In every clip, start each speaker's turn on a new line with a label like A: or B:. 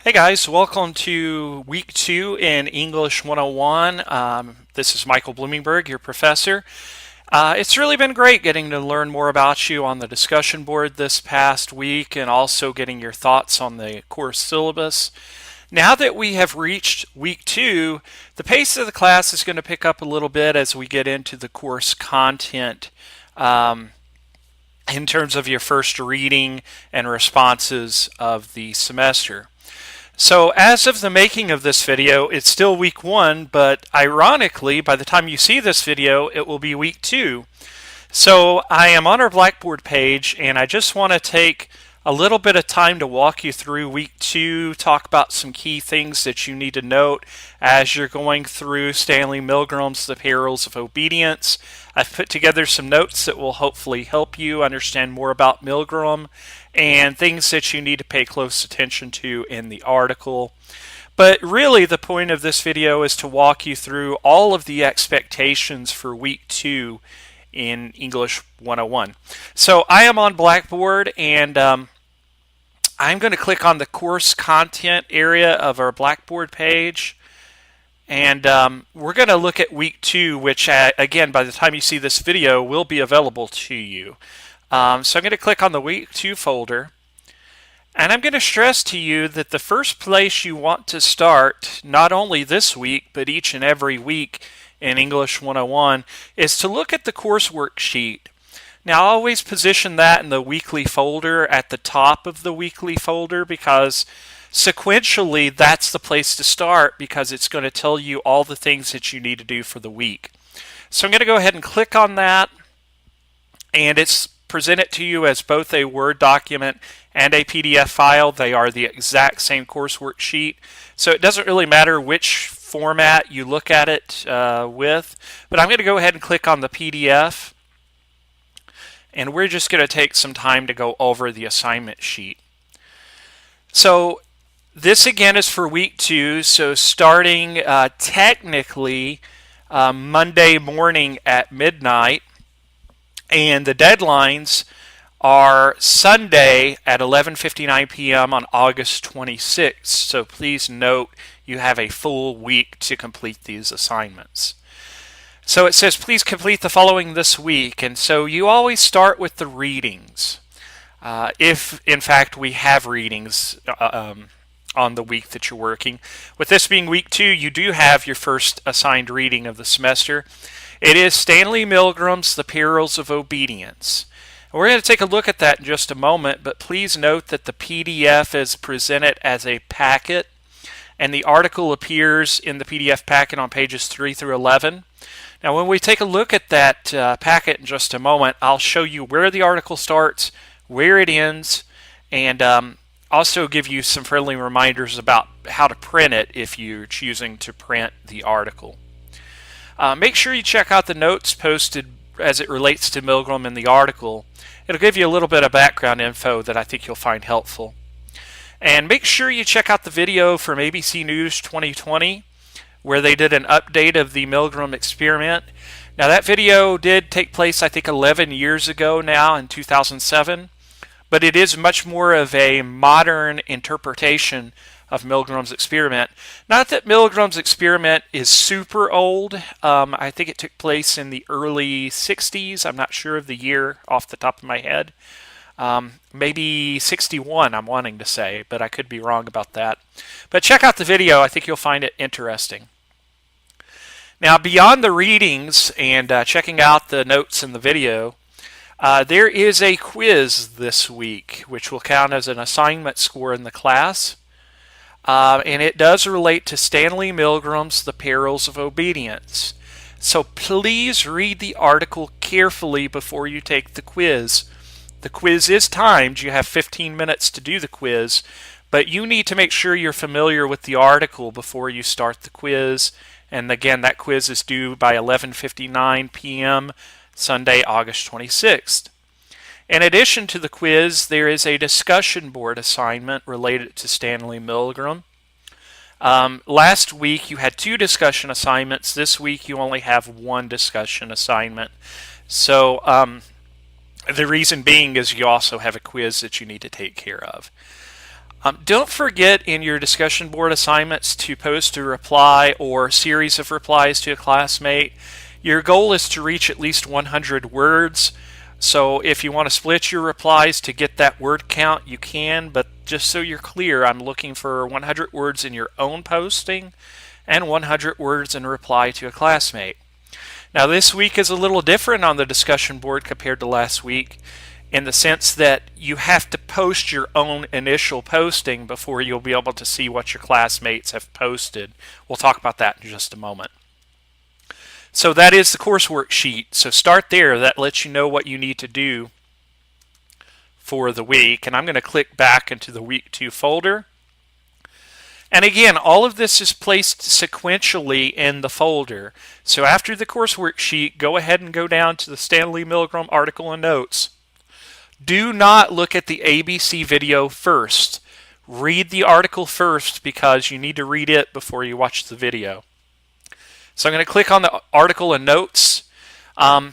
A: Hey guys, welcome to week 2 in English 101. This is Michael Bloomingberg, your professor. It's really been great getting to learn more about you on the discussion board this past week and also getting your thoughts on the course syllabus. Now that we have reached week 2, the pace of the class is going to pick up a little bit as we get into the course content. In terms of your first reading and responses of the semester. So as of the making of this video, it's still week 1, but ironically, by the time you see this video, it will be week 2. So I am on our Blackboard page, and I just want to take a little bit of time to walk you through week 2, talk about some key things that you need to note as you're going through Stanley Milgram's The Perils of Obedience. I've put together some notes that will hopefully help you understand more about Milgram and things that you need to pay close attention to in the article. But really the point of this video is to walk you through all of the expectations for week 2 in English 101. So I am on Blackboard, and I'm going to click on the course content area of our Blackboard page, and we're going to look at week 2, which again, by the time you see this video, will be available to you. So I'm going to click on the week 2 folder, and I'm going to stress to you that the first place you want to start, not only this week, but each and every week in English 101, is to look at the course worksheet. Now, I always position that in the weekly folder at the top of the weekly folder because sequentially that's the place to start because it's going to tell you all the things that you need to do for the week. So I'm going to go ahead and click on that, and it's presented to you as both a Word document and a PDF file. They are the exact same course worksheet, so it doesn't really matter which format you look at it with, but I'm going to go ahead and click on the PDF. And we're just going to take some time to go over the assignment sheet. So this again is for week 2, so starting technically Monday morning at midnight, and the deadlines are Sunday at 11:59 p.m. on August 26th. So please note you have a full week to complete these assignments. So it says, please complete the following this week. And so you always start with the readings. If, in fact, we have readings on the week that you're working. With this being week 2, you do have your first assigned reading of the semester. It is Stanley Milgram's The Perils of Obedience. We're going to take a look at that in just a moment, but please note that the PDF is presented as a packet, and the article appears in the PDF packet on pages 3 through 11. Now, when we take a look at that packet in just a moment, I'll show you where the article starts, where it ends, and also give you some friendly reminders about how to print it if you're choosing to print the article. Make sure you check out the notes posted as it relates to Milgram in the article. It'll give you a little bit of background info that I think you'll find helpful. And make sure you check out the video from ABC News 2020, where they did an update of the Milgram experiment. Now that video did take place, I think, 11 years ago now in 2007, but it is much more of a modern interpretation of Milgram's experiment. Not that Milgram's experiment is super old. I think it took place in the early 60s. I'm not sure of the year off the top of my head. Maybe 61, I'm wanting to say, but I could be wrong about that. But check out the video. I think you'll find it interesting. Now, beyond the readings and checking out the notes in the video, there is a quiz this week, which will count as an assignment score in the class. And it does relate to Stanley Milgram's The Perils of Obedience. So please read the article carefully before you take the quiz. The quiz is timed. You have 15 minutes to do the quiz, but you need to make sure you're familiar with the article before you start the quiz. And again, that quiz is due by 11:59 p.m. Sunday, August 26th. In addition to the quiz, there is a discussion board assignment related to Stanley Milgram. Last week you had 2 discussion assignments. This week you only have 1 discussion assignment. So the reason being is you also have a quiz that you need to take care of. Don't forget in your discussion board assignments to post a reply or series of replies to a classmate. Your goal is to reach at least 100 words. So if you want to split your replies to get that word count, you can, but just so you're clear, I'm looking for 100 words in your own posting and 100 words in reply to a classmate. Now this week is a little different on the discussion board compared to last week, in the sense that you have to post your own initial posting before you'll be able to see what your classmates have posted. We'll talk about that in just a moment. So that is the course worksheet. So start there. That lets you know what you need to do for the week. And I'm going to click back into the week 2 folder. And again, all of this is placed sequentially in the folder. So after the course worksheet, go ahead and go down to the Stanley Milgram article and notes. Do not look at the ABC video first. Read the article first because you need to read it before you watch the video. So I'm going to click on the article and notes. And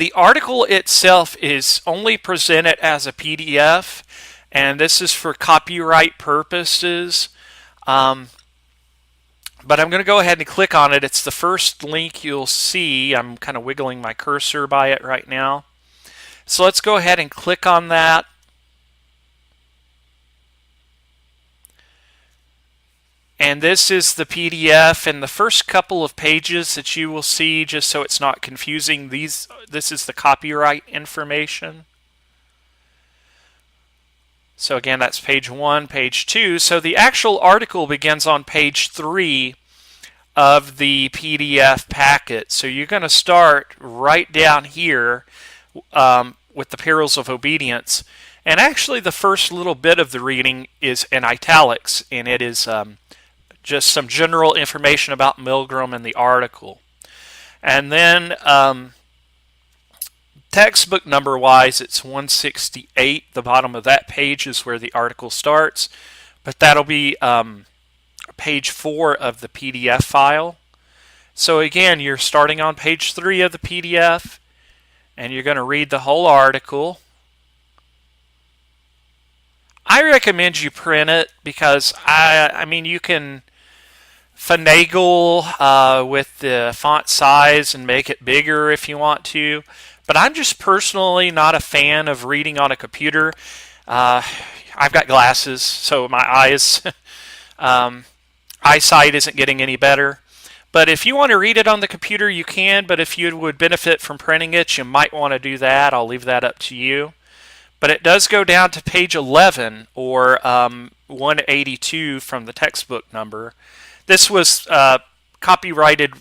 A: the article itself is only presented as a PDF, and this is for copyright purposes. But I'm going to go ahead and click on it. It's the first link you'll see. I'm kind of wiggling my cursor by it right now. So let's go ahead and click on that. And this is the PDF, and the first couple of pages that you will see, just so it's not confusing, this is the copyright information. So again, that's page 1, page 2. So the actual article begins on page 3 of the PDF packet. So you're going to start right down here with the perils of obedience. And actually the first little bit of the reading is in italics, and it is just some general information about Milgram and the article. And then textbook number wise, it's 168. The bottom of that page is where the article starts, but that'll be page 4 of the PDF file. So again, you're starting on page 3 of the PDF, and you're going to read the whole article. I recommend you print it because I mean you can finagle with the font size and make it bigger if you want to, but I'm just personally not a fan of reading on a computer. I've got glasses, so my eyesight isn't getting any better. But if you want to read it on the computer, you can, but if you would benefit from printing it, you might want to do that. I'll leave that up to you. But it does go down to page 11, or 182 from the textbook number. This was copyrighted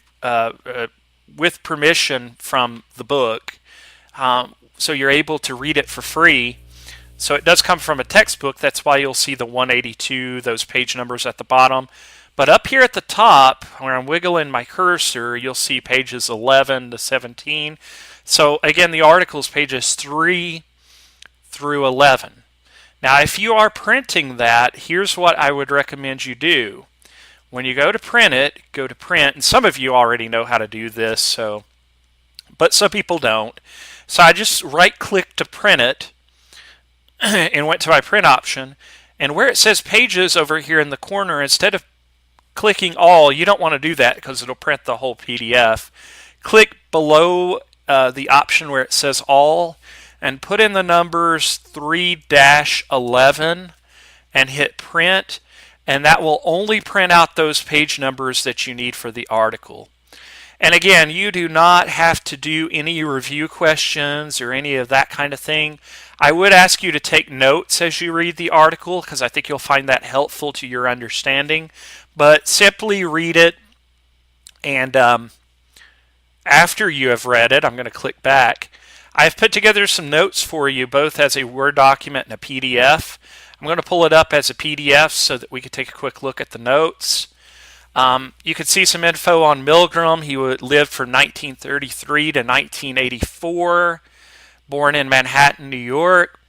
A: with permission from the book, so you're able to read it for free. So it does come from a textbook. That's why you'll see the 182, those page numbers at the bottom. But up here at the top, where I'm wiggling my cursor, you'll see pages 11 to 17. So again, the article is pages 3 through 11. Now, if you are printing that, here's what I would recommend you do. When you go to print it, go to print, and some of you already know how to do this, but some people don't. So I just right-click to print it and went to my print option, and where it says pages over here in the corner, instead of clicking all, you don't want to do that because it'll print the whole PDF. Click below the option where it says all and put in the numbers 3-11 and hit print, and that will only print out those page numbers that you need for the article. And again, you do not have to do any review questions or any of that kind of thing. I would ask you to take notes as you read the article because I think you'll find that helpful to your understanding. But simply read it, and after you have read it, I'm going to click back. I've put together some notes for you, both as a Word document and a PDF. I'm going to pull it up as a PDF so that we can take a quick look at the notes. You can see some info on Milgram. He lived from 1933 to 1984, born in Manhattan, New York,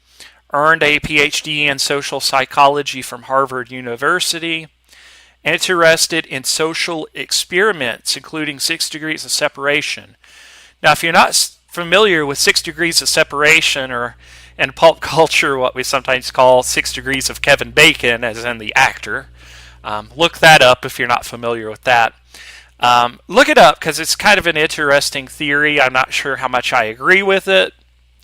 A: earned a PhD in social psychology from Harvard University, interested in social experiments, including 6 degrees of separation. Now, if you're not familiar with 6 degrees of separation, or in pulp culture what we sometimes call 6 degrees of Kevin Bacon, as in the actor. Look that up if you're not familiar with that. Look it up because it's kind of an interesting theory. I'm not sure how much I agree with it.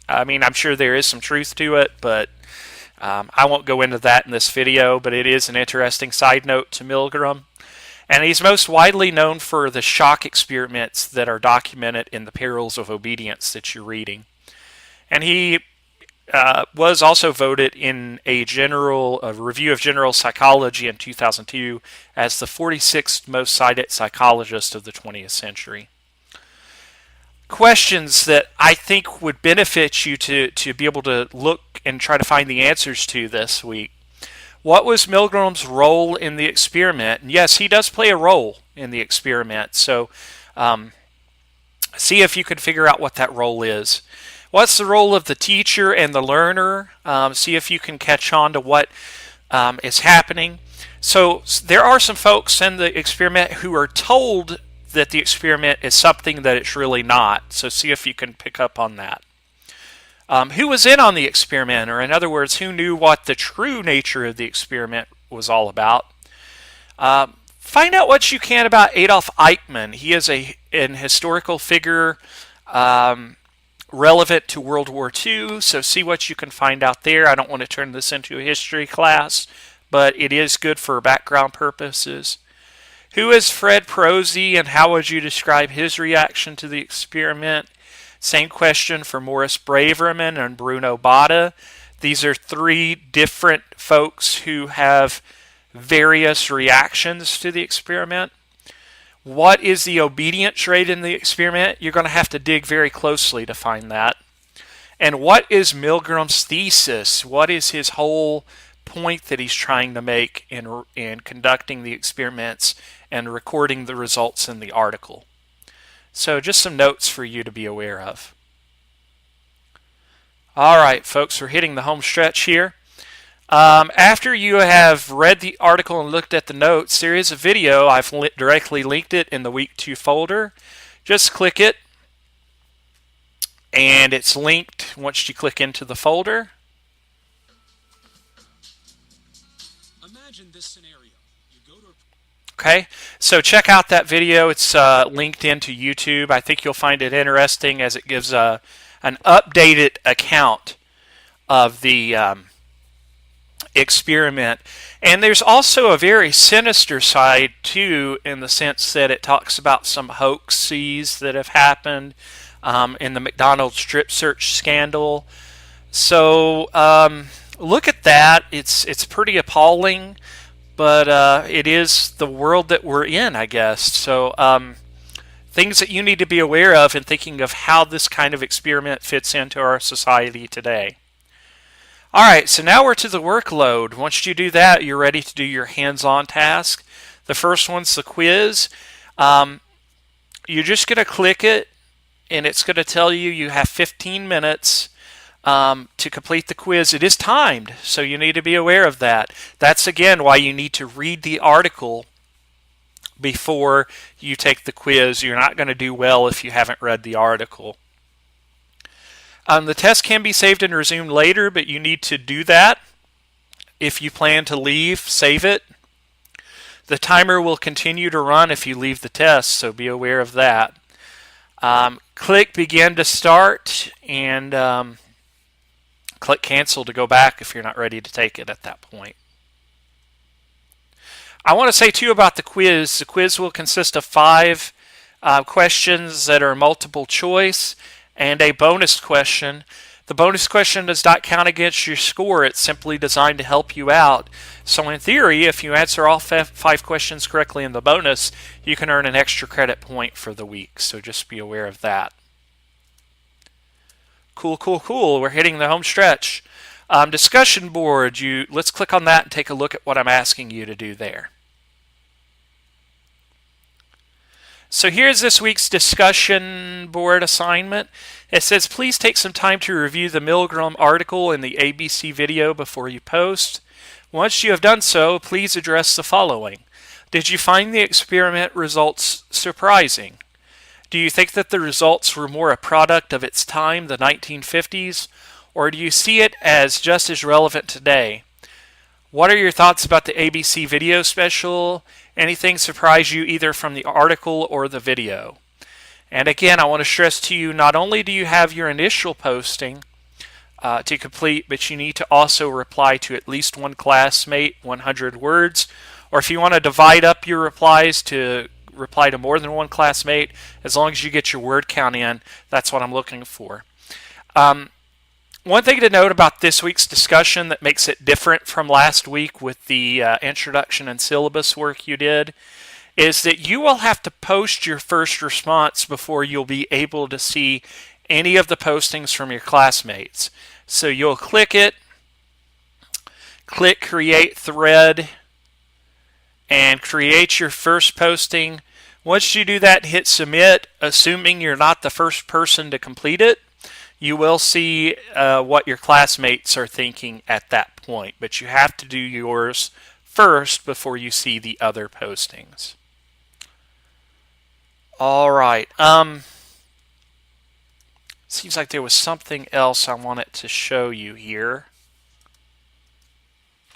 A: I mean, I'm sure there is some truth to it, but I won't go into that in this video, but it is an interesting side note to Milgram. And he's most widely known for the shock experiments that are documented in the Perils of Obedience that you're reading. And he was also voted in a review of general psychology in 2002 as the 46th most cited psychologist of the 20th century. Questions that I think would benefit you to be able to look and try to find the answers to this week. What was Milgram's role in the experiment? And yes, he does play a role in the experiment, so see if you can figure out what that role is. What's the role of the teacher and the learner? See if you can catch on to what is happening. So there are some folks in the experiment who are told that the experiment is something that it's really not. So see if you can pick up on that. Who was in on the experiment, or in other words, who knew what the true nature of the experiment was all about? Find out what you can about Adolf Eichmann. He is an historical figure relevant to World War II, so see what you can find out there. I don't want to turn this into a history class, but it is good for background purposes. Who is Fred Prosy, and how would you describe his reaction to the experiment? Same question for Morris Braverman and Bruno Botta. These are three different folks who have various reactions to the experiment. What is the obedience rate in the experiment? You're going to have to dig very closely to find that. And what is Milgram's thesis? What is his whole point that he's trying to make in conducting the experiments and recording the results in the article? So just some notes for you to be aware of. All right, folks, we're hitting the home stretch here. After you have read the article and looked at the notes, there is a video. I've directly linked it in the Week 2 folder. Just click it, and it's linked once you click into the folder.
B: Imagine this scenario. You go to
A: Okay, so check out that video. It's linked into YouTube. I think you'll find it interesting as it gives an updated account of the experiment. And there's also a very sinister side too, in the sense that it talks about some hoaxes that have happened in the McDonald's strip search scandal. So look at that. It's pretty appalling, but it is the world that we're in, I guess. So things that you need to be aware of in thinking of how this kind of experiment fits into our society today. All right, so now we're to the workload. Once you do that, you're ready to do your hands-on task. The first one's the quiz. You're just going to click it, and it's going to tell you you have 15 minutes to complete the quiz. It is timed, so you need to be aware of that. That's, again, why you need to read the article before you take the quiz. You're not going to do well if you haven't read the article. The test can be saved and resumed later, but you need to do that. If you plan to leave, save it. The timer will continue to run if you leave the test, so be aware of that. Click Begin to start, and click Cancel to go back if you're not ready to take it at that point. I want to say too about the quiz. The quiz will consist of 5 questions that are multiple choice and a bonus question. The bonus question does not count against your score. It's simply designed to help you out. So in theory, if you answer all 5 questions correctly in the bonus, you can earn an extra credit point for the week. So just be aware of that. Cool, cool, cool. We're hitting the home stretch. Discussion board. Let's click on that and take a look at what I'm asking you to do there. So here's this week's discussion board assignment. It says, please take some time to review the Milgram article and the ABC video before you post. Once you have done so, please address the following. Did you find the experiment results surprising? Do you think that the results were more a product of its time, the 1950s, or do you see it as just as relevant today? What are your thoughts about the ABC video special? Anything surprise you either from the article or the video? And again, I want to stress to you, not only do you have your initial posting to complete, but you need to also reply to at least one classmate, 100 words. Or if you want to divide up your replies to reply to more than one classmate, as long as you get your word count in, that's what I'm looking for. One thing to note about this week's discussion that makes it different from last week with the introduction and syllabus work you did is that you will have to post your first response before you'll be able to see any of the postings from your classmates. So you'll click it, click Create Thread, and create your first posting. Once you do that and hit Submit, assuming you're not the first person to complete it, you will see what your classmates are thinking at that point. But you have to do yours first before you see the other postings. All right. Seems like there was something else I wanted to show you here.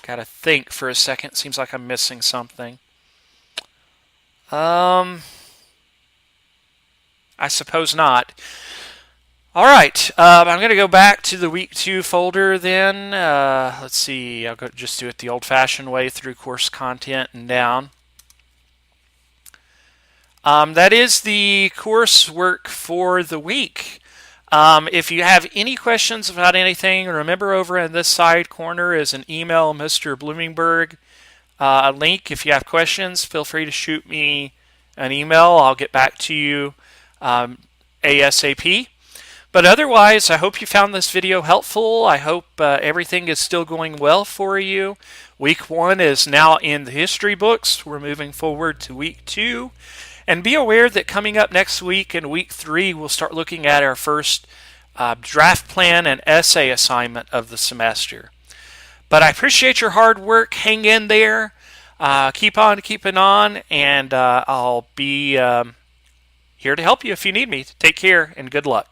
A: Gotta think for a second. Seems like I'm missing something. I suppose not. All right. I'm going to go back to the week 2 folder then. Let's see. I'll just do it the old-fashioned way through course content and down. That is the coursework for the week. If you have any questions about anything, remember over in this side corner is an email Mr. Bloomingberg link. If you have questions, feel free to shoot me an email. I'll get back to you ASAP. But otherwise, I hope you found this video helpful. I hope everything is still going well for you. Week 1 is now in the history books. We're moving forward to week 2. And be aware that coming up next week in week 3, we'll start looking at our first draft plan and essay assignment of the semester. But I appreciate your hard work. Hang in there. Keep on keeping on. And I'll be here to help you if you need me. Take care and good luck.